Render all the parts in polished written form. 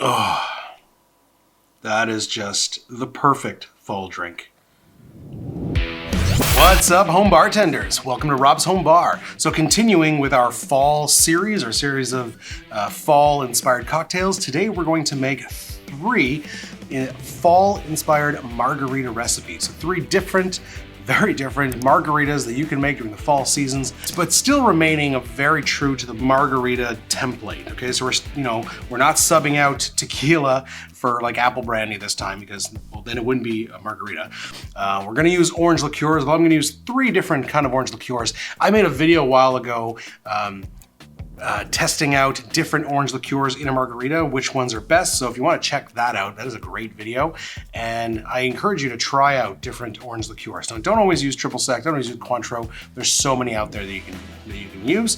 Oh, that is just the perfect fall drink. What's up, home bartenders? Welcome to Rob's Home Bar. So continuing with our fall series, our series of fall-inspired cocktails, today we're going to make 3 fall-inspired margarita recipes. So 3 different, very different margaritas that you can make during the fall seasons, but still remaining very true to the margarita template. Okay, so we're not subbing out tequila for like apple brandy this time because, well, then it wouldn't be a margarita. We're gonna use orange liqueurs, but I'm gonna use 3 different kind of orange liqueurs. I made a video a while ago testing out different orange liqueurs in a margarita, which ones are best. So if you want to check that out, that is a great video. And I encourage you to try out different orange liqueurs. Now, don't always use triple sec, don't always use Cointreau. There's so many out there that you can use.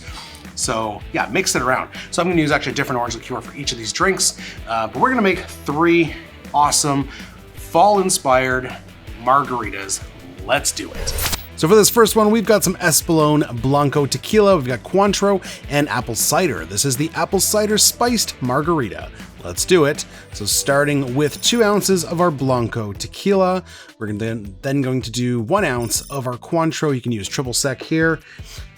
So yeah, mix it around. So I'm gonna use actually a different orange liqueur for each of these drinks. But we're gonna make 3 awesome fall-inspired margaritas. Let's do it. So for this first one, we've got some Espolón Blanco tequila, we've got Cointreau, and apple cider. This is the Apple Cider Spiced Margarita. Let's do it. So starting with 2 ounces of our Blanco tequila, we're then going to do 1 ounce of our Cointreau. You can use triple sec here.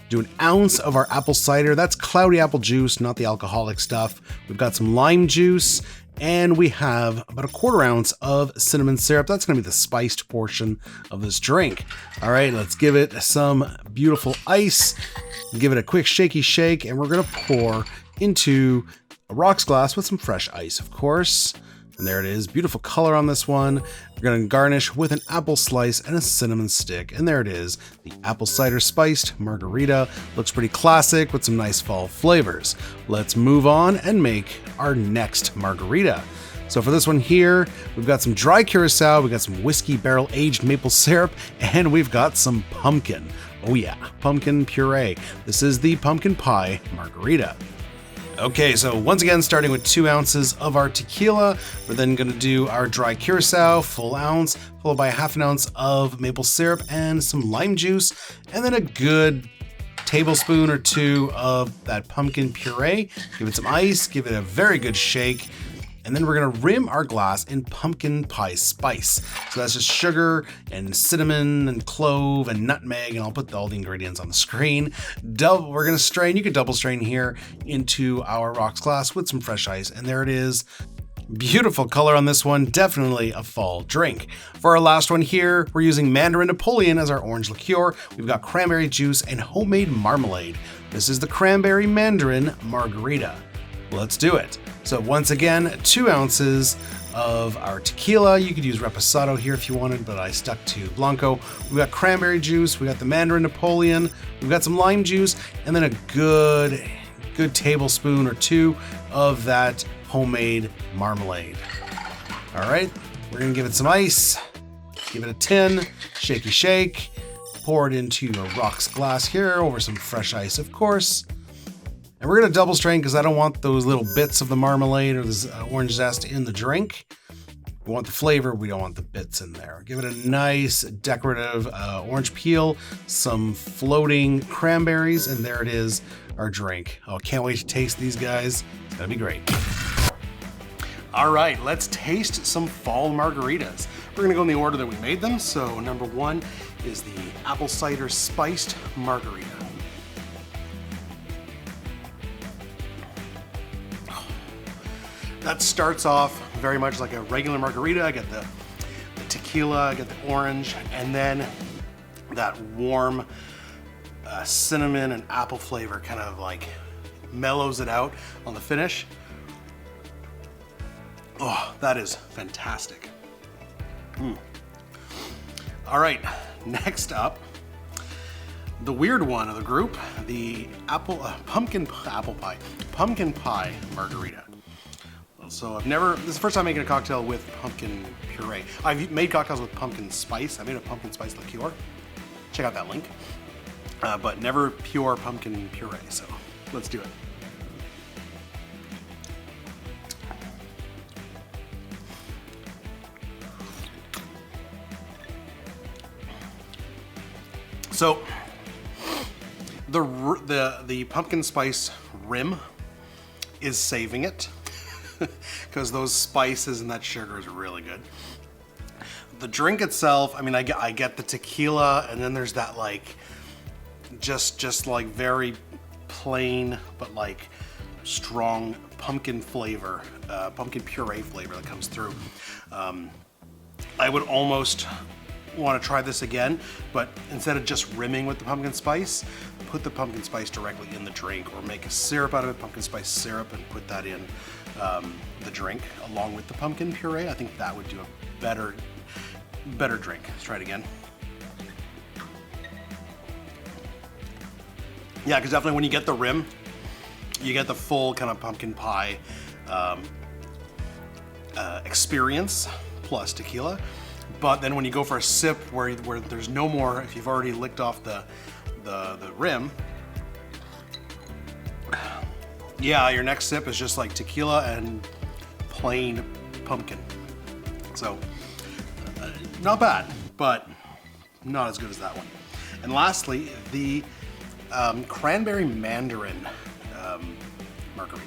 Do 1 ounce of our apple cider. That's cloudy apple juice, not the alcoholic stuff. We've got some lime juice, and we have about 1/4 ounce of cinnamon syrup. That's gonna be the spiced portion of this drink. All right, let's give it some beautiful ice. Give it a quick shaky shake, and we're gonna pour into a rocks glass with some fresh ice, of course. And there it is, beautiful color on this one. We're gonna garnish with an apple slice and a cinnamon stick. And there it is, the Apple Cider Spiced Margarita. Looks pretty classic with some nice fall flavors. Let's move on and make our next margarita. So for this one here, we've got some Dry Curaçao, we've got some whiskey barrel aged maple syrup, and we've got some pumpkin. Oh yeah, pumpkin puree. This is the Pumpkin Pie Margarita. Okay, so once again, starting with 2 ounces of our tequila, we're then gonna do our Dry Curaçao, full ounce, followed by 1/2 ounce of maple syrup and some lime juice, and then a good tablespoon or 2 of that pumpkin puree. Give it some ice, give it a very good shake, and then we're gonna rim our glass in pumpkin pie spice. So that's just sugar and cinnamon and clove and nutmeg, and I'll put all the ingredients on the screen. We're gonna strain, you can double strain here into our rocks glass with some fresh ice, and there it is. Beautiful color on this one, definitely a fall drink. For our last one here, we're using Mandarine Napoléon as our orange liqueur. We've got cranberry juice and homemade marmalade. This is the Cranberry Mandarine Margarita. Let's do it. So once again, 2 ounces of our tequila. You could use Reposado here if you wanted, but I stuck to Blanco. We've got cranberry juice, we got the Mandarin Napoleon, we've got some lime juice, and then a good tablespoon or 2 of that homemade marmalade. All right, we're gonna give it some ice, give it a 10, shaky shake, pour it into a rocks glass here over some fresh ice, of course. And we're gonna double strain because I don't want those little bits of the marmalade or this orange zest in the drink. We want the flavor, we don't want the bits in there. Give it a nice decorative orange peel, some floating cranberries, and there it is, our drink. Oh, can't wait to taste these guys. It's gonna be great. All right, let's taste some fall margaritas. We're gonna go in the order that we made them. So number 1 is the Apple Cider Spiced Margarita. That starts off very much like a regular margarita. I get the tequila, I get the orange, and then that warm cinnamon and apple flavor kind of like mellows it out on the finish. Oh, that is fantastic. All right, next up, the weird one of the group, the pumpkin pie margarita. So this is the first time making a cocktail with pumpkin puree. I've made cocktails with pumpkin spice. I made a pumpkin spice liqueur. Check out that link. But never pure pumpkin puree, so let's do it. So the pumpkin spice rim is saving it. because those spices and that sugar is really good. The drink itself, I mean, I get the tequila, and then there's that like just like very plain but like strong pumpkin flavor, pumpkin puree flavor that comes through. I would almost want to try this again, but instead of just rimming with the pumpkin spice, put the pumpkin spice directly in the drink, or make a syrup out of it, pumpkin spice syrup, and put that in the drink along with the pumpkin puree. I think that would do a better drink. Let's try it again. Yeah, because definitely when you get the rim, you get the full kind of pumpkin pie experience plus tequila. But then when you go for a sip where there's no more, if you've already licked off the rim, yeah, your next sip is just like tequila and plain pumpkin. So not bad, but not as good as that one. And lastly, the Cranberry Mandarine Margarita.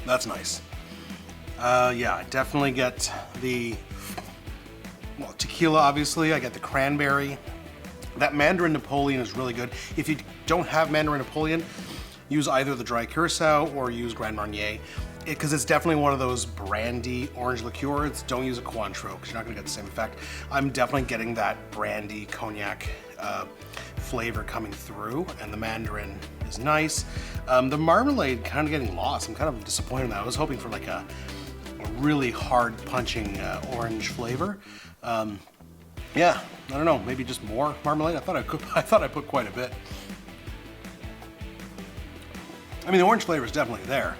That's nice. Yeah, I definitely get the tequila, obviously. I get the cranberry. That Mandarine Napoléon is really good. If you don't have Mandarine Napoléon, use either the Dry Curaçao or use Grand Marnier, because it's definitely one of those brandy orange liqueurs. Don't use a Cointreau because you're not gonna get the same effect. I'm definitely getting that brandy cognac flavor coming through, and the Mandarin is nice. The marmalade kind of getting lost. I'm kind of disappointed in that. I was hoping for like a really hard punching orange flavor. Yeah, I don't know, maybe just more marmalade. I thought I put quite a bit. I mean, the orange flavor is definitely there.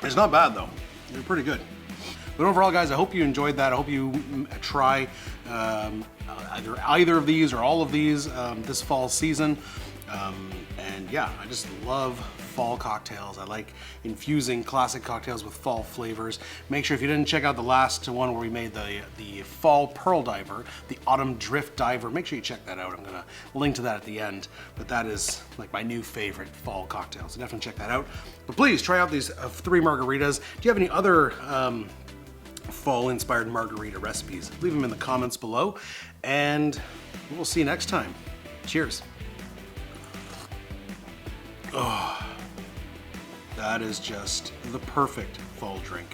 It's not bad though. They're pretty good. But overall, guys, I hope you enjoyed that. I hope you try either of these or all of these this fall season. And yeah, I just love fall cocktails. I like infusing classic cocktails with fall flavors. Make sure, if you didn't check out the last one where we made the fall pearl diver, the autumn drift diver, make sure you check that out. I'm gonna link to that at the end, but that is like my new favorite fall cocktail, so definitely check that out. But please try out these 3 margaritas. Do you have any other fall inspired margarita recipes? Leave them in the comments below, and we'll see you next time. Cheers. Oh, that is just the perfect fall drink.